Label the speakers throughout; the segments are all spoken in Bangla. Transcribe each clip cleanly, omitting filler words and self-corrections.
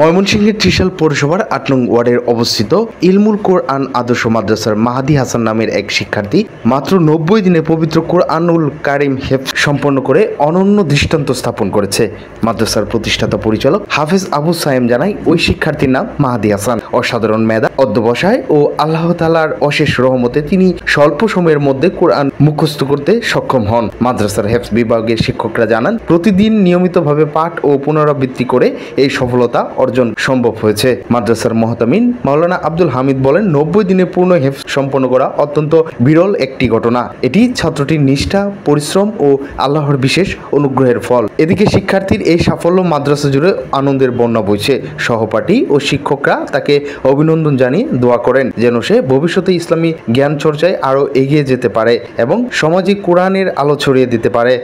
Speaker 1: ময়মনসিংহের ত্রিশাল পৌরসভার ৮ নং ওয়ার্ডের অবস্থিত ইলমুল কোরআন আদর্শ মাদ্রাসার মাহাদি হাসান নামের এক শিক্ষার্থী মাত্র ৯০ দিনে পবিত্র কোরআনুল কারিম হেফজ সম্পন্ন করে অনন্য দৃষ্টান্ত স্থাপন করেছে। মাদ্রাসার প্রতিষ্ঠাতা পরিচালক হাফেজ আবু সায়েম জানায়, ওই শিক্ষার্থীর নাম মাহাদি হাসান। অসাধারণ মেধা, অধ্যবসায় ও আল্লাহ তাআলার অশেষ রহমতে তিনি স্বল্প সময়ের মধ্যে কোরআন মুখস্থ করতে সক্ষম হন। মাদ্রাসার হেফজ বিভাগের শিক্ষকরা জানান, প্রতিদিন নিয়মিতভাবে পাঠ ও পুনরাবৃত্তি করে এই সফলতা অর্জন সম্ভব হয়েছে। মাদ্রাসার মুহতামিম মাওলানা আব্দুল হামিদ বলেন, ৯০ দিনে পূর্ণ হেফজ সম্পন্ন করা অত্যন্ত বিরল একটি ঘটনা। এটি ছাত্রটির নিষ্ঠা, পরিশ্রম ও আল্লাহর বিশেষ অনুগ্রহের ফল। এদিকে শিক্ষার্থীর এই সাফল্য মাদ্রাসা জুড়ে আনন্দের বন্যা বইছে। সহপাঠী ও শিক্ষকরা তাকে অভিনন্দন জানিয়ে দোয়া করেন যেন সে ভবিষ্যতে ইসলামী জ্ঞান চর্চায় আরও এগিয়ে যেতে পারে এবং সমাজে কোরআনের আলো ছড়িয়ে দিতে পারে।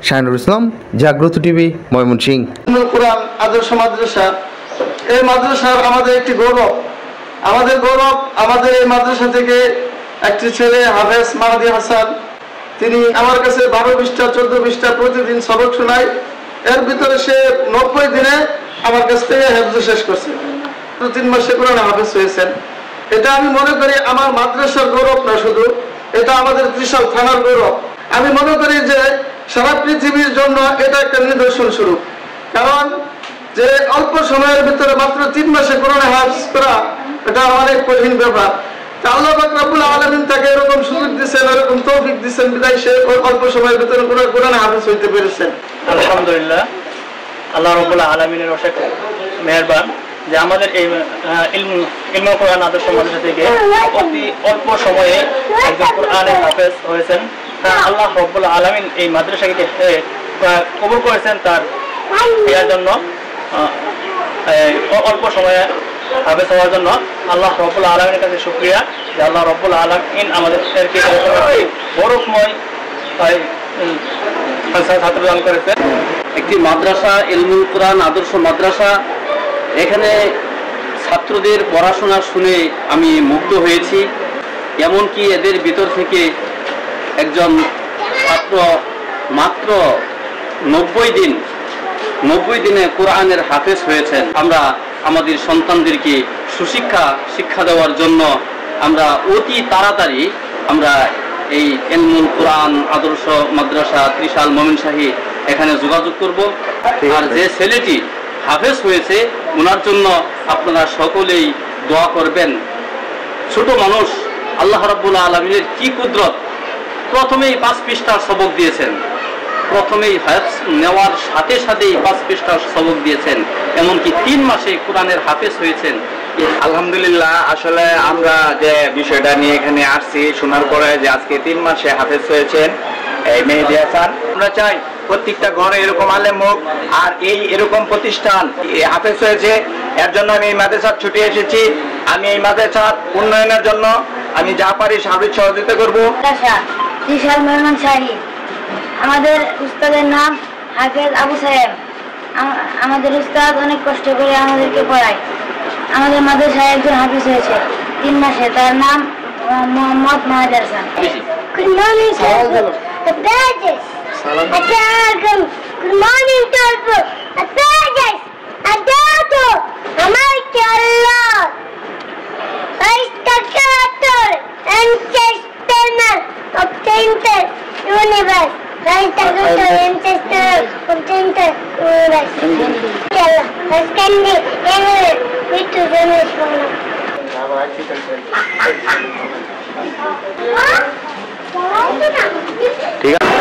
Speaker 1: শাহিনুর ইসলাম, জাগ্রত টিভি, ময়মনসিংহ।
Speaker 2: কোরআন আদর্শ মাদ্রাসা, এই মাদ্রাসার আমাদের একটি গৌরব। আমাদের এই মাদ্রাসা থেকে একটি ছেলে হাফেজ মাহাদি হাসান, তিনি আমার কাছে 12 পৃষ্ঠা 14 পৃষ্ঠা প্রতিদিন সবক শোনায়। এর ভিতরে সে ৯০ দিনে আমার কাছ থেকে হেফজ শেষ করছে। 3 মাসে কোরআন হাফেজ হয়েছেন। এটা আমি মনে করি আমার মাদ্রাসার গৌরব না, শুধু এটা আমাদের ত্রিশাল থানার গৌরব। আমি মনে করি যে সারা পৃথিবীর জন্য এটা একটা নিদর্শন স্বরূপ। কারণ যে অল্প সময়ের ভিতরে মাত্র 3 মাসে কোরআন হাফেজ করা, এটা অনেক কঠিন ব্যাপার। আল্লাহ পাক রব্বুল আলামিন তাকে এরকম সুযোগ দিয়েছেন, এরকম তৌফিক দিয়েছেন, বিধায় সে অল্প সময়ের ভিতরে কোরআন হাফেজ হইতে পেরেছেন।
Speaker 3: আলহামদুলিল্লাহ, আল্লাহ রব্বুল আলামিনের অশেষ মেহেরবান যে আমাদের এই ইলমুল কোরআন আদর্শ মাদ্রাসা থেকে অতি অল্প সময়ে একজন কোরআনের হাফেজ হয়েছেন। আল্লাহ রব্বুল আলামিন এই মাদ্রাসাকে কবুল করেছেন তার এর জন্য, অল্প সময়ে হাফেজ হওয়ার জন্য আল্লাহ রব্বুল আলামিনের কাছে শুকরিয়া যে আল্লাহ রব্বুল আলামিন আমাদেরকে বরকময় ছাত্র দান করেছেন।
Speaker 4: একটি মাদ্রাসা, ইলমুল কোরআন আদর্শ মাদ্রাসা, এখানে ছাত্রদের পড়াশোনা শুনে আমি মুগ্ধ হয়েছি। এমনকি এদের ভিতর থেকে একজন ছাত্র মাত্র ৯০ দিনে কোরআনের হাফেজ হয়েছেন। আমরা আমাদের সন্তানদেরকে শিক্ষা দেওয়ার জন্য আমরা অতি তাড়াতাড়ি আমরা এই ইলমুল কোরআন আদর্শ মাদ্রাসা ত্রিশাল ময়মনসিংহ এখানে যোগাযোগ করব। আর যে ছেলেটি হাফেজ হয়েছে ওনার জন্য আপনারা সকলেই দোয়া করবেন। ছোট মানুষ, আল্লাহ রাব্বুল আলামিনের কি কুদরত! প্রথমেই 5 পৃষ্ঠার সবক দিয়েছেন, প্রথমেই হাফেজ নেওয়ার সাথে সাথেই 5 পৃষ্ঠার সবক দিয়েছেন, এমনকি 3 মাসে কোরআনের হাফেজ হয়েছেন।
Speaker 5: আলহামদুলিল্লাহ, আসলে আমরা যে বিষয়টা নিয়ে এখানে আসছি শোনার পরে যে আজকে 3 মাসে হাফেজ হয়েছেন এই মেহেদি হাসান, আমরা চাই প্রত্যেকটা ঘরে এরকম আলেম হোক আর এরকম প্রতিষ্ঠান হাফেজ হয়েছে। এর জন্য আমি এই মাদ্রাসার ছুটে এসেছি। আমি এই মাদ্রাসার উন্নয়নের জন্য আমি যা পারি সার্বিক সহযোগিতা করবো।
Speaker 6: আমাদের উস্তাদের নাম হাফেজ আবু সায়েম। আমাদের উস্তাদ অনেক কষ্ট করে আমাদেরকে পড়ায়। আমাদের মাদ্রাসায় একজন হাফেজ হয়েছে 3 মাসে, তার নাম মোহাম্মদ মাহাদি Hasan. Good morning, sir. The badges. Good morning, Tolpo. The badges. Adato. Amarkallah. Istakator. Ancestor. Obtained. Universe. Istakator. Ancestor. Obtained. Universe. Allah. Askandi. Anyway. We to finish one.
Speaker 1: ঠিক আছে।